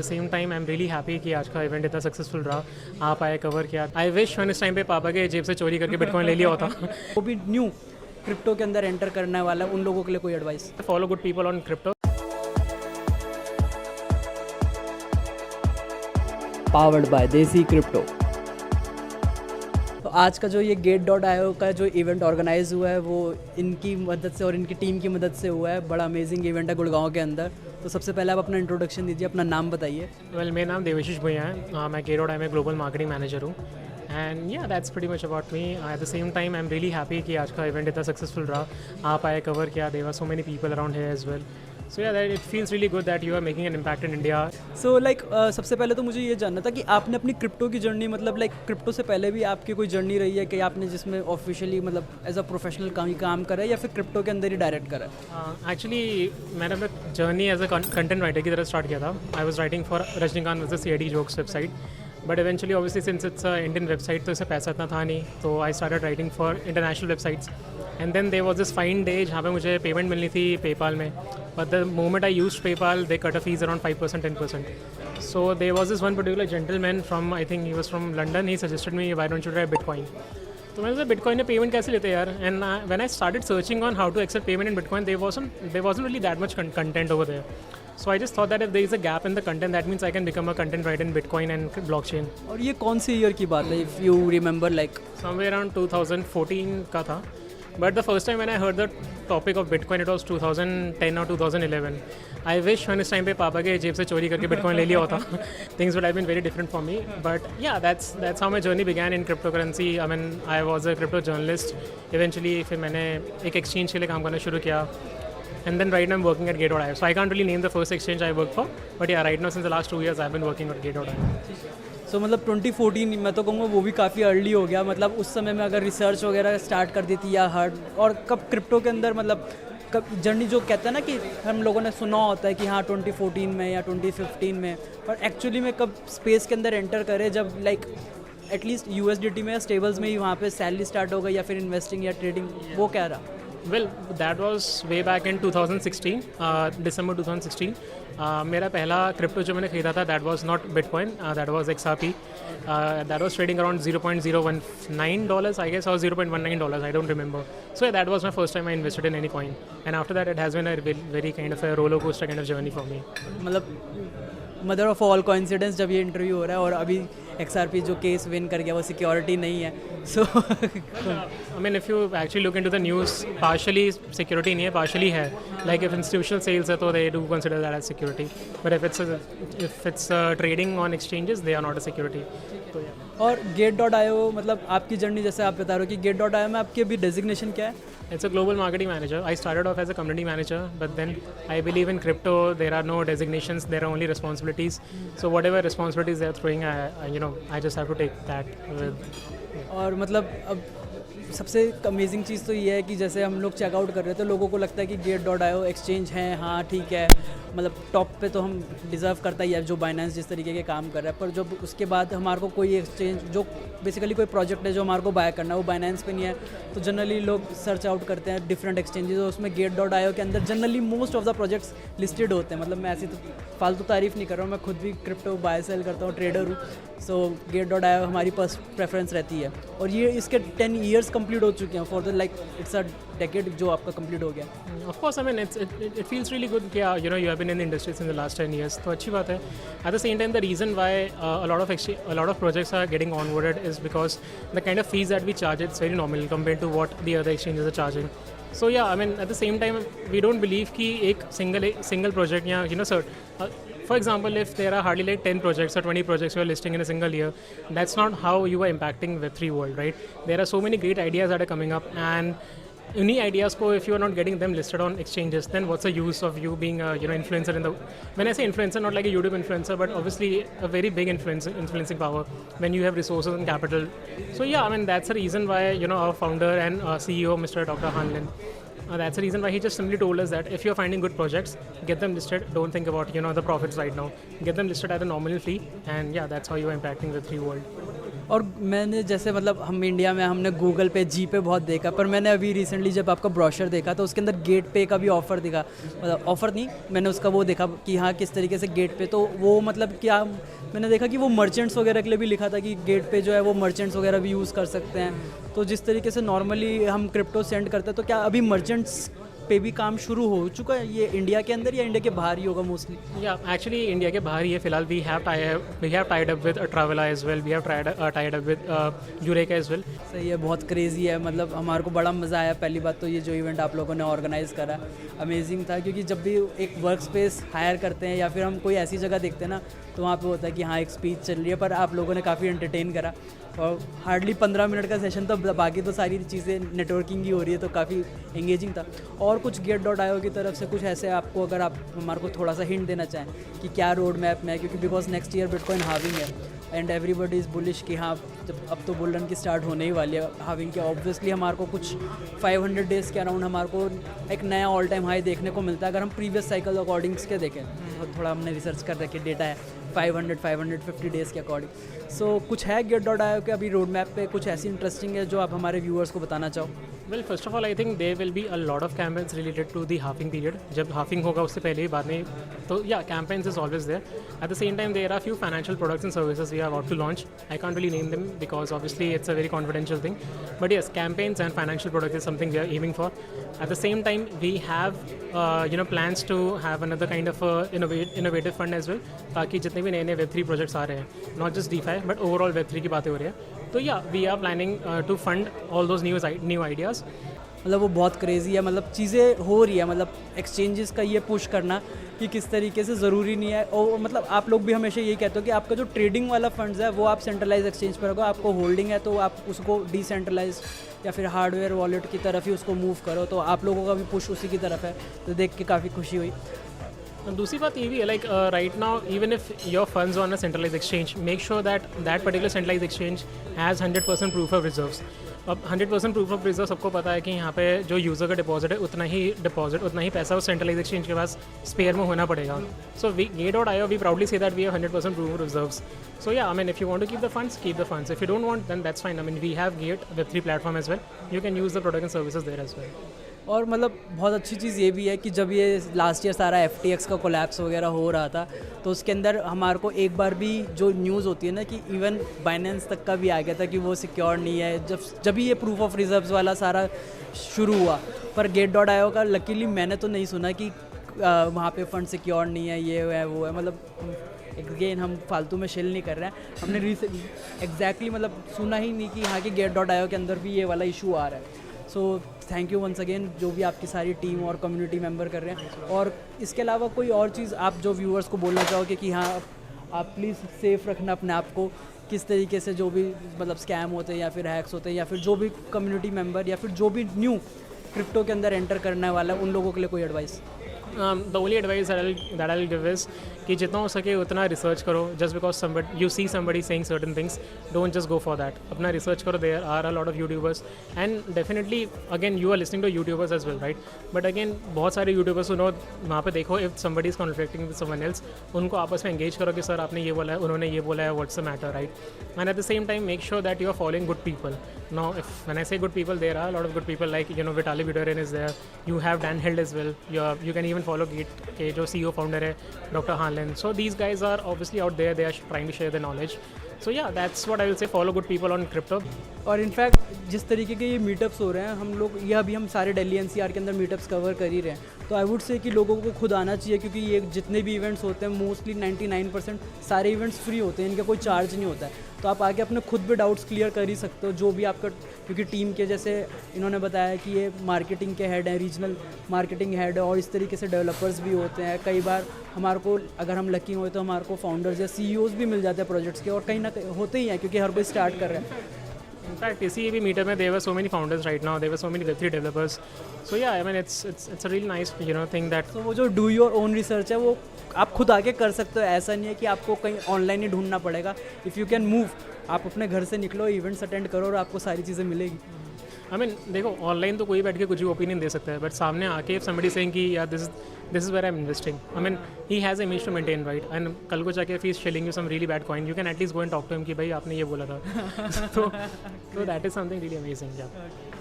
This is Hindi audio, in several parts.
Same time I am really happy कि आज का इवेंट इतना सक्सेसफुल रहा। आप आए, कवर किया। आई विश मैंने इस टाइम पे पापा के जेब से चोरी करके बिटकॉइन ले लिया होता। वो भी न्यू क्रिप्टो के अंदर एंटर करने वाला है, उन लोगों के लिए कोई advice? Follow good people on crypto. Powered by Desi crypto. तो आज का जो ये Gate.io का जो इवेंट ऑर्गेनाइज हुआ है वो इनकी मदद से और इनकी टीम की मदद से हुआ है। बड़ा अमेजिंग इवेंट है गुड़गांव के अंदर। तो सबसे पहले आप अपना इंट्रोडक्शन दीजिए, अपना नाम बताइए। वेल, मेरा नाम देवाशीष भैया है। मैं Gate.io में ग्लोबल मार्केटिंग मैनेजर हूँ। एंड या that's pretty much about me. At the same time I am really happy कि आज का इवेंट इतना सक्सेसफुल रहा। आप आए, कवर किया। There are so many people around here as well. So yeah that it feels really good that you are making an impact in India. So like सबसे पहले तो मुझे ये जानना था कि आपने अपनी क्रिप्टो की जर्नी, मतलब लाइक क्रिप्टो से पहले भी आपकी कोई जर्नी रही है कि आपने जिसमें ऑफिशियली मतलब एज अ प्रोफेशनल काम करा है या फिर क्रिप्टो के अंदर ही डायरेक्ट करा है? एक्चुअली मैंने अपना journey as a content writer की तरह स्टार्ट किया था। I was writing for Rajinikanth with CID jokes website, but eventually obviously since it's Indian website तो इससे पैसा इतना था नहीं, तो I started writing for international websites. And then there was this fine day जहाँ पे मुझे पेमेंट मिलनी थी पेपाल में, but the moment I used PayPal they cut a fee around 5% 10%. So there was this one particular gentleman from, I think he was from London, he suggested me why don't you try Bitcoin. तो मैंने सोचा बिटकॉइन में पेमेंट कैसे लेते हैं यार। And when I started searching on how to accept payment in bitcoin there wasn't really that much content over there. So I just thought that if there is a gap in the content, that means I can become a content writer in Bitcoin and blockchain. और ये कौन सी ईयर की बात है, if you remember? Like Somewhere around 2014 का था, but the first time when I heard the topic of Bitcoin it was 2010 or 2011. I wish मैंने इस टाइम पे पापा के जेब से चोरी करके बिटकॉइन ले लिया होता। Things would have been very different for me, but yeah, that's how my journey began in cryptocurrency. I mean, I was a crypto journalist. Eventually फिर मैंने एक exchange के लिए काम करना शुरू किया, and then right now I'm working at Gate.io. So I can't really name the first exchange I worked for, but yeah, right now since the last 2 years I've been working at Gate.io. सो मतलब 2014 मैं तो कहूँगा वो भी काफ़ी अर्ली हो गया। मतलब उस समय में अगर रिसर्च वगैरह स्टार्ट कर दी थी या हर्ड, और कब क्रिप्टो के अंदर मतलब कब जर्नी, जो कहते हैं ना कि हम लोगों ने सुना होता है कि हाँ 2014 में या 2015 में, पर एक्चुअली में कब स्पेस के अंदर एंटर करे जब लाइक एटलीस्ट USDT में या स्टेबल्स में ही वहाँ पे सैलरी स्टार्ट हो गई या फिर इन्वेस्टिंग या ट्रेडिंग, वो क्या रहा? Well, that was way back in 2016, December 2016. मेरा पहला क्रिप्टो जो मैंने खरीदा था that was not Bitcoin, that was XRP. That was trading around $0.019, I guess, or $0.19, I don't remember. So yeah, that was my first time I invested in any coin. And after that, it has been a very kind of a roller coaster kind of journey for me. मतलब मदर ऑफ ऑल कोइंसिडेंस, जब ये इंटरव्यू हो रहा है और अभी XRP जो केस विन कर गया वो सिक्योरिटी नहीं है, सो I mean, if you actually look into the news, partially security नहीं है, partially है. Like if institutional sales है तो they do consider that as security. But if it's trading on exchanges, they are not a security. तो yeah. और Gate.io, मतलब आपकी जर्नी जैसे आप बता रहे हो कि Gate.io में आपकी अभी डेजिग्नेशन क्या है? It's a global marketing manager. I started off as a community manager, but then I believe in crypto there are no designations, there are only responsibilities. So whatever responsibilities they are throwing, I just have to take that with. और मतलब अब सबसे अमेजिंग चीज़ तो ये है कि जैसे हम लोग चेकआउट कर रहे थे, लोगों को लगता है कि Gate.io एक्सचेंज है, हाँ ठीक है, मतलब टॉप पे तो हम डिज़र्व करता ही है जो बाइनेंस जिस तरीके के काम कर रहा है, पर जब उसके बाद हमारे को कोई एक्सचेंज जो बेसिकली कोई प्रोजेक्ट है जो हमारे को बाय करना है वो बाइनेंस पे नहीं है, तो जनरली लोग सर्च आउट करते हैं डिफरेंट एक्सचेंजेस, और उसमें Gate.io के अंदर generally most of the projects listed होते हैं। मतलब मैं ऐसी तो फालतू तारीफ़ नहीं कर रहा हूँ, मैं खुद भी क्रिप्टो बाय सेल करता हूँ, ट्रेडर हूँ। सो Gate.io हमारी फर्स्ट प्रेफरेंस रहती है, और ये इसके 10 ईयर्स कंप्लीट हो चुके हैं, for the like it's a decade जो आपका कंप्लीट हो गया। Of course, I mean it feels really good कि you have been in the industry since the last 10 years, तो अच्छी बात है. At the same time, the reason why a lot of projects are getting onboarded is because the kind of fees that we charge, it's very nominal compared to what the other exchanges are charging. So yeah, I mean at the same time we don't believe कि एक single project या sir, for example, if there are hardly like 10 projects or 20 projects you are listing in a single year, that's not how you are impacting Web3 world, right? There are so many great ideas that are coming up, and any ideas ko if you are not getting them listed on exchanges, then what's the use of you being a influencer in the, when I say influencer, not like a YouTube influencer, but obviously a very big influencing power when you have resources and capital. So yeah, I mean that's the reason why our founder and CEO Mr. Dr. Han Lin, that's the reason why he just simply told us that if you're finding good projects, get them listed, don't think about the profits right now, get them listed at a nominal fee, and yeah, that's how you are impacting the Web3 world. और मैंने जैसे मतलब हम इंडिया में हमने गूगल पे जी पे बहुत देखा, पर मैंने अभी रिसेंटली जब आपका ब्रोशर देखा तो उसके अंदर गेट पे का भी ऑफ़र दिखा, मतलब ऑफ़र नहीं, मैंने उसका वो देखा कि हाँ किस तरीके से गेट पे, तो वो मतलब क्या मैंने देखा कि वो मर्चेंट्स वगैरह के लिए भी लिखा था कि गेट पे जो है वो मर्चेंट्स वगैरह भी यूज़ कर सकते हैं। तो जिस तरीके से नॉर्मली हम क्रिप्टो सेंड करते हैं, तो क्या अभी मर्चेंट्स पे भी काम शुरू हो चुका है ये इंडिया के अंदर या इंडिया के बाहर ही होगा मोस्टली? या एक्चुअली इंडिया के बाहर ही है फिलहाल. We have tied up with Travala as well. We have tied up with Eureka as well. सही है, बहुत क्रेज़ी है. मतलब हमारे को बड़ा मज़ा आया. पहली बात तो ये जो इवेंट आप लोगों ने ऑर्गेनाइज़ करा अमेजिंग था, क्योंकि जब भी एक वर्क स्पेस हायर करते हैं या फिर हम कोई ऐसी जगह देखते हैं ना, तो वहाँ पे होता है कि हाँ एक स्पीच चल रही है, पर आप लोगों ने काफ़ी एंटरटेन करा. और हार्डली 15 मिनट का सेशन, तो बाकी तो सारी चीज़ें नेटवर्किंग ही हो रही है, तो काफ़ी एंगेजिंग था. और कुछ Gate.io की तरफ से कुछ ऐसे आपको, अगर आप हमारे को थोड़ा सा हिंट देना चाहें कि क्या रोड मैप में है, क्योंकि because next year bitcoin having है एंड एवरीबडी इज़ बुलिश कि हाँ जब अब तो बुल रन की स्टार्ट होने ही वाली है हाविंग के. ऑब्वियसली हमारे को कुछ 500 डेज़ के अराउंड हमारे को एक नया ऑल टाइम हाई देखने को मिलता है, अगर हम प्रीवियस साइकिल अकॉर्डिंग्स के देखें. तो थोड़ा हमने रिसर्च कर रखे डेटा है 550 डेज़ के अकॉर्डिंग. सो कुछ है Gate.io के अभी रोड मैप पे कुछ ऐसी इंटरेस्टिंग है जो आप हमारे व्यूअर्स को बताना चाहो? Well, first of all, I think there will be a lot of campaigns related to the halving period. जब halving होगा उससे पहले ही बाद में, तो yeah, campaigns is always there. At the same time, there are few financial products and services we are about to launch. I can't really name them because obviously it's a very confidential thing. But yes, campaigns and financial products is something we are aiming for. At the same time, we have plans to have another kind of innovative fund as well. ताकि जितने भी नए Web3 projects आ रहे हैं, not just DeFi but overall Web3 की बातें हो रही है, तो या we are planning to fund all those new ideas. मतलब वो बहुत क्रेज़ी है, मतलब चीज़ें हो रही है, मतलब एक्सचेंजेस का ये पुश करना कि किस तरीके से ज़रूरी नहीं है. और मतलब आप लोग भी हमेशा यही कहते हो कि आपका जो ट्रेडिंग वाला फंड्स है वो आप सेंट्रलाइज एक्सचेंज पर रखो, आपको होल्डिंग है तो आप उसको डिसेंट्रलाइज या फिर हार्डवेयर वॉलेट की तरफ ही उसको मूव करो. तो आप लोगों का भी पुश उसी की तरफ है, तो देख के काफ़ी खुशी हुई. दूसरी बात ये भी है, like right now even if your funds on a centralize exchange, make sure that particular centralize exchange has 100% proof of reserves. अब 100% प्रूफ ऑफ रिजर्व सबको पता है कि यहाँ पे जो यूज़र का डिपॉजिट है उतना ही पैसा उस सेंट्रलाइज एक्सचेंज के पास स्पेयर में होना पड़ेगा. So Gate.io we proudly say that we have 100% proof of reserves. So yeah, I mean, if you want to keep the funds, keep the funds. If you don't want, then that's fine. I mean, we have Gate Web3 platform as well. You can use the product and services there as well. और मतलब बहुत अच्छी चीज़ ये भी है कि जब ये लास्ट ईयर सारा FTX का कोलैप्स वगैरह हो रहा था, तो उसके अंदर हमारे को एक बार भी जो न्यूज़ होती है ना कि इवन बाइनेंस तक का भी आ गया था कि वो सिक्योर नहीं है, जब भी ये प्रूफ ऑफ रिजर्व्स वाला सारा शुरू हुआ. पर Gate.io का लकीली मैंने तो नहीं सुना कि वहाँ पे फंड सिक्योर नहीं है, ये है वो है. मतलब अगेन हम फालतू में शिल नहीं कर रहे हैं, हमने एग्जैक्टली मतलब सुना ही नहीं कि हाँ कि Gate.io के अंदर भी ये वाला इशू आ रहा है. So thank you once again जो भी आपकी सारी टीम और कम्युनिटी मेंबर कर रहे हैं. और इसके अलावा कोई और चीज़ आप जो व्यूअर्स को बोलना चाहोगे कि हाँ आप प्लीज़ सेफ रखना अपने आप को, किस तरीके से जो भी मतलब स्कैम होते हैं या फिर हैक्स होते हैं या फिर जो भी कम्युनिटी मेंबर या फिर जो भी न्यू क्रिप्टो के अंदर एंटर करने वाला है उन लोगों के लिए कोई advice? The only advice that I'll give is कि जितना हो सके उतना रिसर्च करो. Just because you see somebody saying certain things, don't just go for that. अपना रिसर्च करो. There are a lot of YouTubers and definitely again you are listening to YouTubers as well, right? But again बहुत सारे YouTubers सुनो, वहाँ पे देखो if somebody is conflicting with someone else, उनको आपस में engage करो कि सर आपने ये बोला है, उन्होंने ये बोला है, what's the matter, right? And at the same time make sure that you are following good people. Now when I say good people, there are a lot of good people like Vitalik Buterin is there. You have Dan Held as well. You can even follow Gate के जो CEO founder है Dr. Hanlon. So these guys are obviously out there. They are trying to share their knowledge. So yeah, that's what I will say. Follow good people on crypto. और इनफैक्ट जिस तरीके के ये मीटअप्स हो रहे हैं, हम लोग ये अभी हम सारे दिल्ली NCR के अंदर मीटअप्स कवर कर ही रहे हैं, तो आई वुड से कि लोगों को खुद आना चाहिए, क्योंकि ये जितने भी इवेंट्स होते हैं मोस्टली 99% सारे इवेंट्स फ्री होते हैं, इनका कोई चार्ज नहीं होता है. तो आप आके अपने खुद भी डाउट्स क्लियर कर ही सकते हो जो भी आपका, क्योंकि टीम के जैसे इन्होंने बताया कि ये मार्केटिंग के हेड हैं, रीजनल मार्केटिंग हेड है, और इस तरीके से डेवलपर्स भी होते हैं. कई बार हमारे को अगर हम लकी हुए तो हमारे को फाउंडर्स या CEOs भी मिल जाते हैं प्रोजेक्ट्स के, और कहीं ना कहीं होते ही हैं क्योंकि हर कोई स्टार्ट कर रहे हैं. In fact, इसी भी मीटर में there were so many founders right now. There were so many Web3 developers. So yeah, I mean it's a really nice thing that. तो वो जो डू योर ओन रिसर्च है वो आप खुद आके कर सकते हो. ऐसा नहीं है कि आपको कहीं ऑनलाइन ही ढूंढना पड़ेगा. इफ़ यू कैन मूव, आप अपने घर से निकलो, इवेंट्स अटेंड करो और आपको सारी चीज़ें मिलेगी. आई मीन देखो ऑनलाइन तो कोई बैठ के कुछ भी ओपिनियन दे सकता है, बट सामने आके इफ समबडी सेइंग कि यार this is where I am investing, I mean he has image to maintain right, and कल को जाके if he is shelling you some really bad coin, you can at least go and talk to him कि भाई आपने ये बोला था. तो that is something really amazing.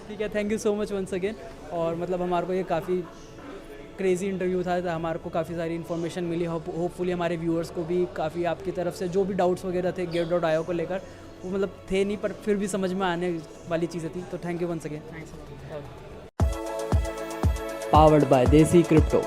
ठीक है, thank you so much once again. और मतलब हमारे को ये काफ़ी क्रेजी इंटरव्यू था, तो हमारे को काफ़ी सारी इन्फॉर्मेशन मिली. होपफुली हमारे व्यूअर्स को भी काफ़ी आपकी तरफ से जो भी डाउट्स वगैरह थे Gate.io को लेकर, वो मतलब थे नहीं पर फिर भी समझ में आने वाली चीज़ें थी. तो thank you once again. Thanks. Powered by Desi crypto.